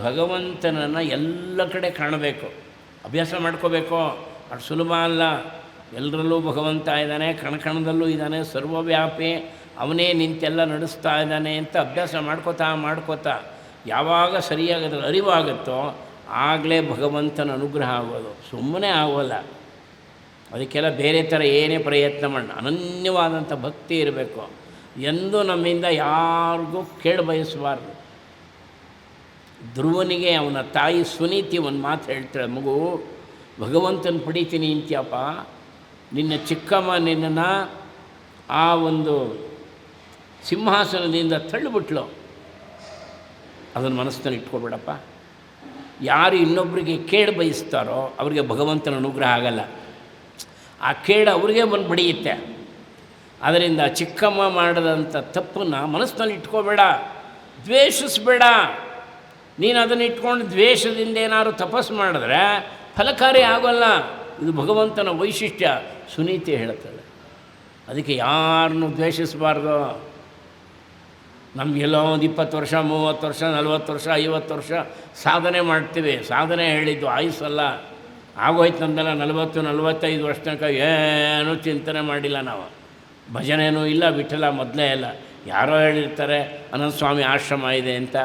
ಭಗವಂತನನ್ನು ಎಲ್ಲ ಕಡೆ ಕಾಣಬೇಕು, ಅಭ್ಯಾಸ ಮಾಡ್ಕೋಬೇಕು. ಅಷ್ಟು ಸುಲಭ ಅಲ್ಲ. ಎಲ್ಲರಲ್ಲೂ ಭಗವಂತ ಇದ್ದಾನೆ, ಕಣಕಣದಲ್ಲೂ ಇದ್ದಾನೆ, ಸರ್ವವ್ಯಾಪಿ, ಅವನೇ ನಿಂತೆಲ್ಲ ನಡೆಸ್ತಾ ಇದ್ದಾನೆ ಅಂತ ಅಭ್ಯಾಸ ಮಾಡ್ಕೋತಾ ಯಾವಾಗ ಸರಿಯಾಗಿ ಅದರ ಅರಿವಾಗುತ್ತೋ ಆಗಲೇ ಭಗವಂತನ ಅನುಗ್ರಹ ಆಗೋದು. ಸುಮ್ಮನೆ ಆಗೋಲ್ಲ. ಅದಕ್ಕೆಲ್ಲ ಬೇರೆ ಥರ ಏನೇ ಪ್ರಯತ್ನ ಮಾಡಿ ಅನನ್ಯವಾದಂಥ ಭಕ್ತಿ ಇರಬೇಕು. ಎಂದೂ ನಮ್ಮಿಂದ ಯಾರಿಗೂ ಕೇಳಿ ಬಯಸಬಾರ್ದು. ಧ್ರುವನಿಗೆ ಅವನ ತಾಯಿ ಸುನೀತಿ ಒಂದು ಮಾತು ಹೇಳ್ತಾಳೆ, ಮಗು ಭಗವಂತನ ಪಡಿತೀನಿ ಅಂತ್ಯಪ್ಪ, ನಿನ್ನ ಚಿಕ್ಕಮ್ಮ ನಿನ್ನನ್ನು ಆ ಒಂದು ಸಿಂಹಾಸನದಿಂದ ತಳ್ಳಿಬಿಟ್ಲು, ಅದನ್ನು ಮನಸ್ಸಿನಲ್ಲಿ ಇಟ್ಕೊಬೇಡಪ್ಪ. ಯಾರು ಇನ್ನೊಬ್ಬರಿಗೆ ಕೇಡು ಬಯಸ್ತಾರೋ ಅವರಿಗೆ ಭಗವಂತನ ಅನುಗ್ರಹ ಆಗಲ್ಲ. ಆ ಕೇಡು ಅವ್ರಿಗೆ ಬಂದು ಬಡಿಯುತ್ತೆ. ಅದರಿಂದ ಚಿಕ್ಕಮ್ಮ ಮಾಡಿದಂಥ ತಪ್ಪನ್ನು ಮನಸ್ಸಿನಲ್ಲಿ ಇಟ್ಕೋಬೇಡ, ದ್ವೇಷಿಸಬೇಡ. ನೀನು ಅದನ್ನು ಇಟ್ಕೊಂಡು ದ್ವೇಷದಿಂದ ಏನಾದ್ರು ತಪಸ್ಸು ಮಾಡಿದ್ರೆ ಫಲಕಾರಿ ಆಗೋಲ್ಲ. ಇದು ಭಗವಂತನ ವೈಶಿಷ್ಟ್ಯ. ಸುನೀತಿ ಹೇಳ್ತಾಳೆ. ಅದಕ್ಕೆ ಯಾರನ್ನೂ ದ್ವೇಷಿಸಬಾರ್ದು. ನಮಗೆಲ್ಲೋ ಒಂದು 20 ವರ್ಷ 30 ವರ್ಷ 40 ವರ್ಷ 50 ವರ್ಷ ಸಾಧನೆ ಮಾಡ್ತೀವಿ. ಸಾಧನೆ ಹೇಳಿದ್ದು ಆಯುಸ್ಸಲ್ಲ. ಆಗೋಯ್ತು ನಮ್ದೆಲ್ಲ 40-45 ವರ್ಷ ತನಕ ಏನೂ ಚಿಂತನೆ ಮಾಡಿಲ್ಲ ನಾವು. ಭಜನೆಯೂ ಇಲ್ಲ, ಬಿಟ್ಟಲ್ಲ, ಮೊದಲೇ ಇಲ್ಲ. ಯಾರೋ ಹೇಳಿರ್ತಾರೆ ಅನಂತ ಸ್ವಾಮಿ ಆಶ್ರಮ ಇದೆ ಅಂತ.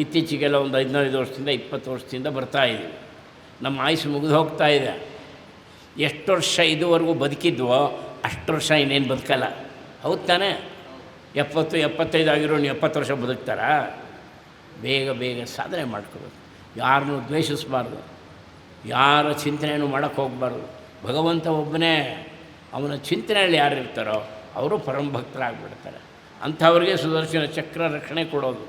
ಇತ್ತೀಚೆಗೆಲ್ಲ ಒಂದು 15 ವರ್ಷದಿಂದ 20 ವರ್ಷದಿಂದ ಬರ್ತಾಯಿದ್ದೀವಿ. ನಮ್ಮ ಆಯುಸ್ಸು ಮುಗಿದು ಹೋಗ್ತಾ ಇದೆ. ಎಷ್ಟು ವರ್ಷ ಇದುವರೆಗೂ ಬದುಕಿದ್ವೋ ಅಷ್ಟು ವರ್ಷ ಇನ್ನೇನು ಬದುಕಲ್ಲ. ಹೌದು ತಾನೇ? 70-75 ಆಗಿರೋ ನೀವು 70 ವರ್ಷ ಬದುಕ್ತಾರಾ? ಬೇಗ ಸಾಧನೆ ಮಾಡ್ಕೋಬೇಕು. ಯಾರನ್ನೂ ದ್ವೇಷಿಸಬಾರ್ದು, ಯಾರ ಚಿಂತನೆಯನ್ನು ಮಾಡೋಕ್ಕೆ ಹೋಗಬಾರ್ದು. ಭಗವಂತ ಒಬ್ಬನೇ. ಅವನ ಚಿಂತನೆಯಲ್ಲಿ ಯಾರು ಇರ್ತಾರೋ ಅವರು ಪರಮಭಕ್ತರಾಗಿಬಿಡ್ತಾರೆ. ಅಂಥವ್ರಿಗೆ ಸುದರ್ಶನ ಚಕ್ರ ರಕ್ಷಣೆ ಕೊಡೋದು.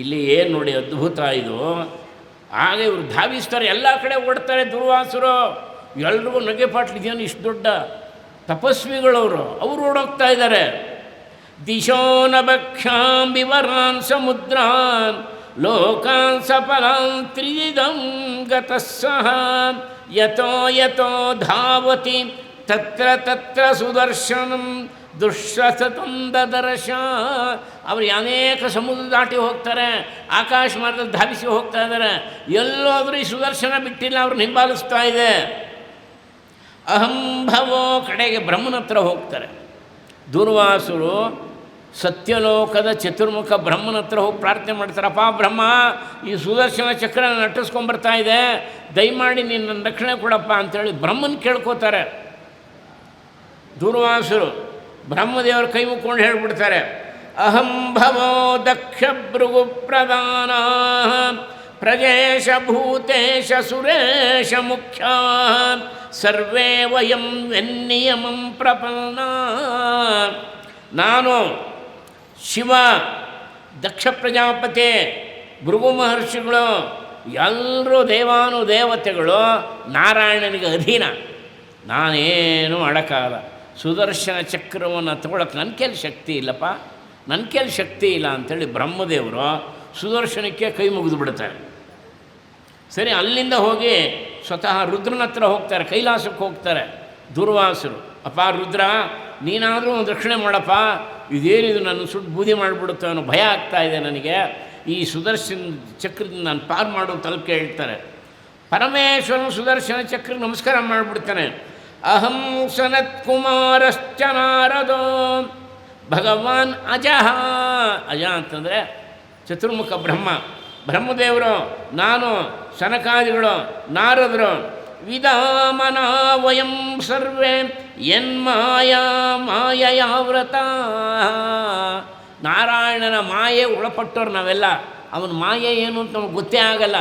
ಇಲ್ಲಿ ಏನು ನೋಡಿ ಅದ್ಭುತ ಇದು. ಹಾಗೆ ಇವರು ಧಾವಿಸ್ತಾರೆ, ಎಲ್ಲ ಕಡೆ ಓಡ್ತಾರೆ ದುರ್ವಾಸರು. ಎಲ್ರಿಗೂ ನಗೆಪಾಟ್ಲಿದೇನು ಇಷ್ಟು ದೊಡ್ಡ ತಪಸ್ವಿಗಳವರು, ಅವರು ಓಡೋಗ್ತಾ ಇದ್ದಾರೆ. ದಿಶೋ ನ ಭಕ್ಷಾಂ ವಿವರಾನ್ ಸಮುದ್ರಾನ್ ಲೋಕಾನ್ ಸಫಲಾನ್ ತ್ರಿವಿಧಂ ಗತಃ ಸಹ ಯತೋ ಧಾವತಿ ತತ್ರ ಸುದರ್ಶನಂ ದುಶ್ಶತಂ ದದರ್ಶ. ಅವರು ಅನೇಕ ಸಮುದ್ರ ದಾಟಿ ಹೋಗ್ತಾರೆ, ಆಕಾಶ ಮಾರ್ಗದಲ್ಲಿ ಧಾವಿಸಿ ಹೋಗ್ತಾ ಇದ್ದಾರೆ. ಎಲ್ಲೋದ್ರೂ ಈ ಸುದರ್ಶನ ಬಿಟ್ಟಿಲ್ಲ, ಅವ್ರು ಹಿಂಬಾಲಿಸ್ತಾ ಇದೆ. ಅಹಂಭವೋ ಕಡೆಗೆ ಬ್ರಹ್ಮನ ಹತ್ರ ಹೋಗ್ತಾರೆ. ದುರ್ವಾಸರು ಸತ್ಯಲೋಕದ ಚತುರ್ಮುಖ ಬ್ರಹ್ಮನ ಹತ್ರ ಹೋಗಿ ಪ್ರಾರ್ಥನೆ ಮಾಡ್ತಾರೆ. ಅಪ್ಪ ಬ್ರಹ್ಮ, ಈ ಸುದರ್ಶನ ಚಕ್ರ ನಟಿಸ್ಕೊಂಡ್ಬರ್ತಾ ಇದೆ, ದಯಮಾಡಿ ನಿನ್ನ ರಕ್ಷಣೆ ಕೊಡಪ್ಪ ಅಂಥೇಳಿ ಬ್ರಹ್ಮನ ಕೇಳ್ಕೋತಾರೆ. ದುರ್ವಾಸರು ಬ್ರಹ್ಮದೇವರ ಕೈ ಮುಕ್ಕೊಂಡು ಹೇಳಿಬಿಡ್ತಾರೆ, ಅಹಂಭವೋ ದಕ್ಷ ಭೃಗು ಪ್ರಧಾನ ಪ್ರಜೇಶ ಭೂತೇಶ ಸುರೇಶ ಮುಖ್ಯ ಸರ್ವೇ ವಯಂ ವೆನ್ನಿಯಮಂ ಪ್ರಪನ್ನ. ನಾನು ಶಿವ, ದಕ್ಷ ಪ್ರಜಾಪತಿ, ಭೃಗು ಮಹರ್ಷಿಗಳು ಎಲ್ಲರೂ ದೇವಾನುದೇವತೆಗಳು ನಾರಾಯಣನಿಗೆ ಅಧೀನ. ನಾನೇನು ಮಾಡೋಕ್ಕಾಗಲ್ಲ. ಸುದರ್ಶನ ಚಕ್ರವನ್ನು ತಗೊಳಕ್ಕೆ ನನ್ನ ಕೈಲಿ ಶಕ್ತಿ ಇಲ್ಲಪ್ಪ, ನನ್ನ ಕೈಲಿ ಶಕ್ತಿ ಇಲ್ಲ ಅಂಥೇಳಿ ಬ್ರಹ್ಮದೇವರು ಸುದರ್ಶನಕ್ಕೆ ಕೈ ಮುಗಿದು ಬಿಡ್ತಾರೆ. ಸರಿ, ಅಲ್ಲಿಂದ ಹೋಗಿ ಸ್ವತಃ ರುದ್ರನ ಹತ್ರ ಹೋಗ್ತಾರೆ, ಕೈಲಾಸಕ್ಕೆ ಹೋಗ್ತಾರೆ ದುರ್ವಾಸರು. ಅಪ್ಪ ರುದ್ರ, ನೀನಾದರೂ ಒಂದು ರಕ್ಷಣೆ ಮಾಡಪ್ಪ, ಇದೇನಿದು ನನ್ನ ಸುಟ್ಟು ಬೂದಿ ಮಾಡಿಬಿಡುತ್ತೆ ಅನ್ನೋ ಭಯ ಆಗ್ತಾಯಿದೆ ನನಗೆ. ಈ ಸುದರ್ಶನ ಚಕ್ರದಿಂದ ನಾನು ಪಾರು ಮಾಡೋ ತಲುಪಿ ಹೇಳ್ತಾರೆ. ಪರಮೇಶ್ವರನ ಸುದರ್ಶನ ಚಕ್ರ ನಮಸ್ಕಾರ ಮಾಡಿಬಿಡ್ತಾನೆ. ಅಹಂ ಸನತ್ ಕುಮಾರಶ್ಚ ನಾರದೋ ಭಗವಾನ್ ಅಜಃ. ಅಜ ಅಂತಂದರೆ ಚತುರ್ಮುಖ ಬ್ರಹ್ಮ, ಬ್ರಹ್ಮದೇವರು, ನಾನು ಸನಕಾದಿಗಳು, ನಾರದರು. ವಿಧಾಮನ ವಯಂ ಸರ್ವೇ ಮಾಯಯಾವ್ರತ. ನಾರಾಯಣನ ಮಾಯೆ ಒಳಪಟ್ಟವ್ರು ನಾವೆಲ್ಲ. ಅವನ ಮಾಯೆ ಏನು ಅಂತ ನಮಗೆ ಗೊತ್ತೇ ಆಗಲ್ಲ.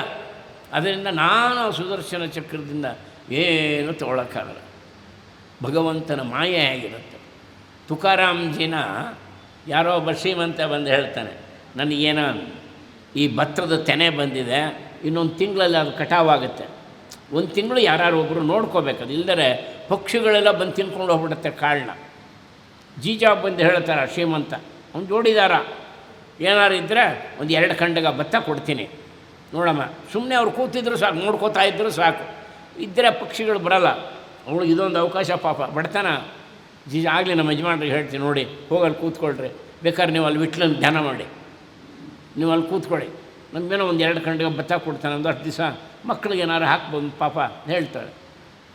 ಅದರಿಂದ ನಾನು ಸುದರ್ಶನ ಚಕ್ರದಿಂದ ಏನು ತಗೊಳಕ್ಕಾಗಲ್ಲ. ಭಗವಂತನ ಮಾಯೆ ಆಗಿರುತ್ತೆ. ತುಕಾರಾಮ್ಜಿನ ಯಾರೋ ಒಬ್ಬ ಶ್ರೀಮಂತ ಬಂದು ಹೇಳ್ತಾನೆ, ನನಗೇನೋ ಈ ಭತ್ತದ ತೆನೆ ಬಂದಿದೆ, ಇನ್ನೊಂದು ತಿಂಗಳಲ್ಲಿ ಅದು ಕಟಾವಾಗುತ್ತೆ. ಒಂದು ತಿಂಗಳು ಯಾರು ಒಬ್ಬರು ನೋಡ್ಕೋಬೇಕು, ಅದು ಇಲ್ಲದರೆ ಪಕ್ಷಿಗಳೆಲ್ಲ ಬಂದು ತಿನ್ಕೊಂಡು ಹೋಗ್ಬಿಡುತ್ತೆ ಕಾಳನ್ನ. ಜೀಜಾ ಬಂದು ಹೇಳ್ತಾರೆ ಶ್ರೀಮಂತ, ಅವ್ನು ಜೋಡಿದಾರ, ಏನಾರು ಇದ್ದರೆ ಒಂದು 2 ಖಂಡಗ ಭತ್ತ ಕೊಡ್ತೀನಿ ನೋಡಮ್ಮ. ಸುಮ್ಮನೆ ಅವ್ರು ಕೂತಿದ್ರು ಸಾಕು, ನೋಡ್ಕೋತಾ ಇದ್ದರು ಸಾಕು. ಇದ್ದರೆ ಪಕ್ಷಿಗಳು ಬರಲ್ಲ. ಅವಳು ಇದೊಂದು ಅವಕಾಶ, ಪಾಪ ಬಡತನ. ಜೀಜ ಆಗಲಿ ನಮ್ಮ ಯಜಮಾನ್ರಿಗೆ ಹೇಳ್ತೀನಿ, ನೋಡಿ ಹೋಗಲ್ಲಿ ಕೂತ್ಕೊಳ್ರಿ, ಬೇಕಾದ್ರೆ ನೀವು ಅಲ್ಲಿ ವಿಟ್ಲನ್ನು ಧ್ಯಾನ ಮಾಡಿ, ನೀವು ಅಲ್ಲಿ ಕೂತ್ಕೊಳ್ಳಿ, ನಮಗೇನೋ ಒಂದು 2 ಗಂಟೆಗೆ ಭತ್ತ ಕೊಡ್ತಾನೆ, ಒಂದು 10 ದಿವಸ ಮಕ್ಕಳಿಗೆ ಏನಾರು ಹಾಕ್ಬೋದು ಪಾಪ ಹೇಳ್ತಾರೆ.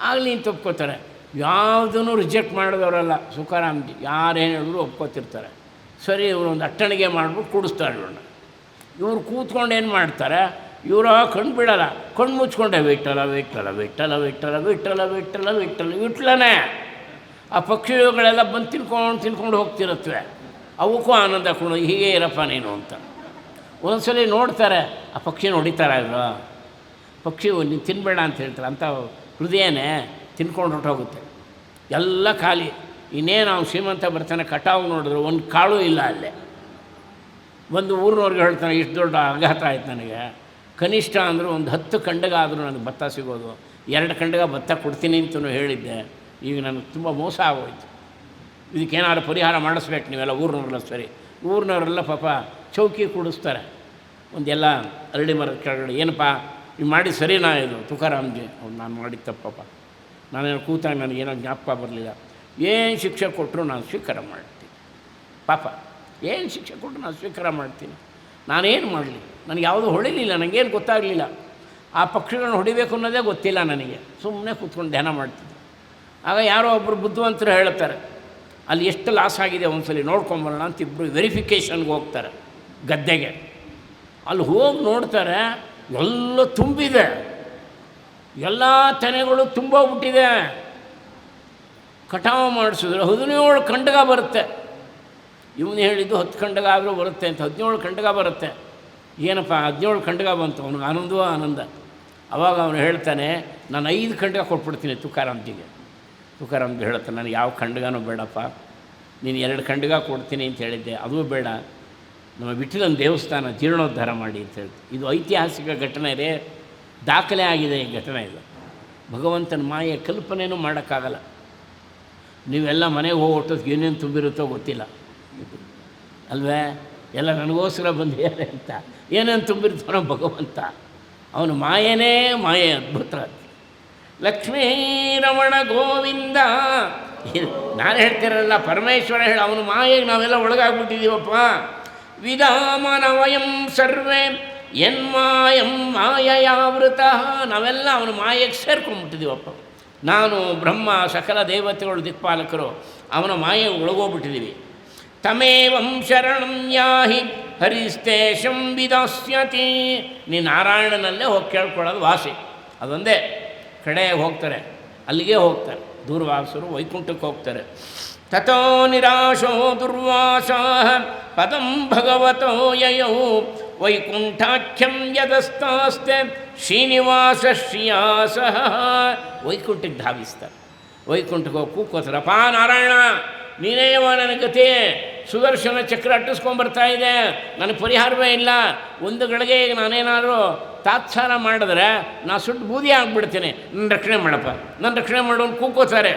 ಆಗಲಿ ಅಂತ ಒಪ್ಕೋತಾರೆ. ಯಾವುದೂ ರಿಜೆಕ್ಟ್ ಮಾಡಿದವರಲ್ಲ ಸುಖಾರಾಮ್ಜಿ, ಯಾರೇನು ಹೇಳಿದ್ರು ಒಪ್ಕೋತಿರ್ತಾರೆ. ಸರಿ, ಇವರು ಒಂದು ಅಟ್ಟಣಿಗೆ ಮಾಡ್ಬಿಟ್ಟು ಕುಡಿಸ್ತಾರೆ ಇವ್ರನ್ನ. ಇವ್ರು ಕೂತ್ಕೊಂಡು ಏನು ಮಾಡ್ತಾರೆ, ಇವರು ಕಣ್ಣು ಬಿಡಲ್ಲ, ಕಣ್ಣು ಮುಚ್ಕೊಂಡೆ ವಿಠಲ ವಿಠಲ ವಿಠಲ ವಿಠಲ ವಿಠಲ ವಿಠಲ ವಿಠಲ ವಿಠಲನೇ. ಆ ಪಕ್ಷಿಗಳೆಲ್ಲ ಬಂದು ತಿನ್ಕೊಂಡು ಹೋಗ್ತಿರುತ್ತವೆ. ಅವಕ್ಕೂ ಆನಂದ ಕೊಡು, ಹೀಗೆ ಇರಪ್ಪ ನೀನು ಅಂತ. ಒಂದ್ಸಲ ನೋಡ್ತಾರೆ, ಆ ಪಕ್ಷಿನ ಹೊಡಿತಾರೆ. ಇವರು ಪಕ್ಷಿ ನೀನು ತಿನ್ನಬೇಡ ಅಂತ ಹೇಳ್ತಾರೆ. ಅಂಥ ಹೃದಯನೇ ತಿನ್ಕೊಂಡು ಹೊರಟೋಗುತ್ತೆ, ಎಲ್ಲ ಖಾಲಿ. ಇನ್ನೇನು ಅವ್ನು ಶ್ರೀಮಂತ ಬರ್ತಾನೆ, ಕಟಾವು ನೋಡಿದ್ರು ಒಂದು ಕಾಳು ಇಲ್ಲ ಅಲ್ಲೇ. ಒಂದು ಊರಿನವ್ರಿಗೆ ಹೇಳ್ತಾನೆ, ಇಷ್ಟು ದೊಡ್ಡ ಆಘಾತ ಆಯ್ತು ನನಗೆ, ಕನಿಷ್ಠ ಅಂದರೂ ಒಂದು 10 ಕಂಡಗಾದರೂ ನನಗೆ ಭತ್ತ ಸಿಗೋದು, 2 ಕಂಡಗ ಭತ್ತ ಕೊಡ್ತೀನಿ ಅಂತಲೂ ಹೇಳಿದ್ದೆ, ಈಗ ನನಗೆ ತುಂಬ ಮೋಸ ಆಗೋಯ್ತು, ಇದಕ್ಕೇನಾದ್ರು ಪರಿಹಾರ ಮಾಡಿಸ್ಬೇಕು ನೀವೆಲ್ಲ ಊರಿನವ್ರೆಲ್ಲ. ಸರಿ, ಊರಿನವರೆಲ್ಲ ಪಾಪ ಚೌಕಿ ಕೂಡಿಸ್ತಾರೆ, ಒಂದೆಲ್ಲ ಅರಳಿ ಮರದ ಕೆಳಗಡೆ. ಏನಪ್ಪ ನೀವು ಮಾಡಿ ಸರಿನಾ ಇದು ತುಕಾರಾಮ್ಜಿ? ಅವ್ನು ನಾನು ಮಾಡಿದ್ದು ತಪ್ಪಪ್ಪ, ನಾನೇನು ಕೂತಾಗ ನನಗೇನೋ ಜ್ಞಾಪಕ ಬರಲಿಲ್ಲ, ಏನು ಶಿಕ್ಷೆ ಕೊಟ್ಟರು ನಾನು ಸ್ವೀಕಾರ ಮಾಡ್ತೀನಿ. ಪಾಪ ಏನು ಶಿಕ್ಷೆ ಕೊಟ್ಟರು ನಾನು ಸ್ವೀಕಾರ ಮಾಡ್ತೀನಿ, ನಾನೇನು ಮಾಡಲಿ, ನನಗೆ ಯಾವುದೂ ಹೊಳಿಲಿಲ್ಲ, ನನಗೇನು ಗೊತ್ತಾಗಲಿಲ್ಲ. ಆ ಪಕ್ಷಿಗಳನ್ನ ಹೊಡಿಬೇಕು ಅನ್ನೋದೇ ಗೊತ್ತಿಲ್ಲ ನನಗೆ, ಸುಮ್ಮನೆ ಕೂತ್ಕೊಂಡು ಧ್ಯಾನ ಮಾಡ್ತಿದ್ದೆ. ಆಗ ಯಾರೋ ಒಬ್ಬರು ಬುದ್ಧಿವಂತರು ಹೇಳ್ತಾರೆ, ಅಲ್ಲಿ ಎಷ್ಟು ಲಾಸ್ ಆಗಿದೆ ಒಂದ್ಸಲಿ ನೋಡ್ಕೊಂಬರೋಣ ಅಂತ ಇಬ್ಬರು ವೆರಿಫಿಕೇಷನ್ಗೆ ಹೋಗ್ತಾರೆ ಗದ್ದೆಗೆ. ಅಲ್ಲಿ ಹೋಗಿ ನೋಡ್ತಾರೆ, ಎಲ್ಲ ತುಂಬಿದೆ, ಎಲ್ಲ ತೆನೆಗಳು ತುಂಬೋಗ್ಬಿಟ್ಟಿದೆ. ಕಟಾವು ಮಾಡಿಸಿದ್ರೆ 17 ಕಂಡಗ ಬರುತ್ತೆ. ಇವನು ಹೇಳಿದ್ದು 10 ಕಂಡಗ ಆದರೂ ಬರುತ್ತೆ ಅಂತ, 17 ಕಂಡಗ ಬರುತ್ತೆ. ಏನಪ್ಪ 17 ಕಂಡಗ ಬಂತು, ಅವನಿಗೆ ಆನಂದವೋ ಆನಂದ. ಆವಾಗ ಅವನು ಹೇಳ್ತಾನೆ, ನಾನು 5 ಕಂಡಗ ಕೊಟ್ಬಿಡ್ತೀನಿ ತುಕಾರಾಮ್ಜಿಗೆ. ತುಕಾರಾಮ್ಜಿ ಹೇಳ್ತಾನೆ, ನನಗೆ ಯಾವ ಕಂಡಗನೂ ಬೇಡಪ್ಪ, ನೀನು 2 ಕಂಡಗ ಕೊಡ್ತೀನಿ ಅಂತ ಹೇಳಿದ್ದೆ, ಅದೂ ಬೇಡ, ನಮ್ಮ ವಿಠಲನ ದೇವಸ್ಥಾನ ಜೀರ್ಣೋದ್ಧಾರ ಮಾಡಿ ಅಂತ ಹೇಳ್ತೀವಿ. ಇದು ಐತಿಹಾಸಿಕ ಘಟನೆ ಇದೆ, ದಾಖಲೆ ಆಗಿದೆ ಈ ಘಟನೆ. ಇದು ಭಗವಂತನ ಮಾಯೆ ಕಲ್ಪನೆಯೂ ಮಾಡೋಕ್ಕಾಗಲ್ಲ. ನೀವೆಲ್ಲ ಮನೆಗೆ ಹೋಗೋಟೋದು ಏನೇನು ತುಂಬಿರುತ್ತೋ ಗೊತ್ತಿಲ್ಲ ಅಲ್ವೇ, ಎಲ್ಲ ನನಗೋಸ್ಕರ ಬಂದಿದ್ದಾರೆ ಅಂತ ಏನೇನು ತುಂಬಿರ್ತಾನೋ ಭಗವಂತ. ಅವನು ಮಾಯನೇ ಮಾಯೆ, ಅದ್ಭುತ. ಲಕ್ಷ್ಮೀ ರಮಣ ಗೋವಿಂದ, ನಾನು ಹೇಳ್ತಿರಲ್ಲ, ಪರಮೇಶ್ವರ ಹೇಳಿ ಅವನು ಮಾಯೆಗೆ ನಾವೆಲ್ಲ ಒಳಗಾಗ್ಬಿಟ್ಟಿದ್ದೀವಪ್ಪ. ವಿಧಾಮನ ವಯಂ ಸರ್ವೇ ಯನ್ಮಾಯಂ ಮಾಯಯಾವೃತ, ನಾವೆಲ್ಲ ಅವನ ಮಾಯೆಗೆ ಸೇರ್ಕೊಂಡ್ಬಿಟ್ಟಿದ್ದೀವಪ್ಪ. ನಾನು ಬ್ರಹ್ಮ, ಸಕಲ ದೇವತೆಗಳು, ದಿಕ್ಪಾಲಕರು ಅವನ ಮಾಯೆಗೆ ಒಳಗೋಗ್ಬಿಟ್ಟಿದ್ದೀವಿ. ತಮೇವಂ ಶರಣಂ ಯಾಹಿ ಹರಿಸ್ತೇಶಂ ವಿದಾಸ್ಯತಿ, ನೀ ನಾರಾಯಣನಲ್ಲೇ ಹೋಗಿ ಕೇಳ್ಕೊಳ್ಳೋದು ವಾಸಿ. ಅದೊಂದೇ ಕಡೆ ಹೋಗ್ತಾರೆ, ಅಲ್ಲಿಗೆ ಹೋಗ್ತಾರೆ. ದೂರ್ವಾಸರು ವೈಕುಂಠಕ್ಕೆ ಹೋಗ್ತಾರೆ. ತಥೋ ನಿರಾಶೋ ದುರ್ವಾಸಾ ಪದಂ ಭಗವತೋ ಯಯೌ ವೈಕುಂಠಾಖ್ಯಂ ಯದಸ್ತಾಸ್ತೆ ಶ್ರೀನಿವಾಸ ಶ್ರೀಯಾಸ. ವೈಕುಂಠಕ್ಕೆ ಧಾವಿಸ್ತಾರೆ. ವೈಕುಂಠಕ್ಕೆ ಹೋಗಿ ಕೂಕೋತಾರಪ್ಪ, ನಾರಾಯಣ ನೀನೇವ ನನ್ನ ಗತಿ, ಸುದರ್ಶನ ಚಕ್ರ ಅಟ್ಟಿಸ್ಕೊಂಬರ್ತಾ ಇದೆ, ನನಗೆ ಪರಿಹಾರವೇ ಇಲ್ಲ, ಒಂದು ಗಳಿಗೆ ಈಗ ನಾನೇನಾದರೂ ತಾತ್ಸಾರ ಮಾಡಿದ್ರೆ ನಾ ಸುಟ್ಟು ಬೂದಿ ಆಗಿಬಿಡ್ತೀನಿ, ನನ್ನ ರಕ್ಷಣೆ ಮಾಡಪ್ಪ, ನನ್ನ ರಕ್ಷಣೆ ಮಾಡೋನು ಕೂಕೋತಾರೆ.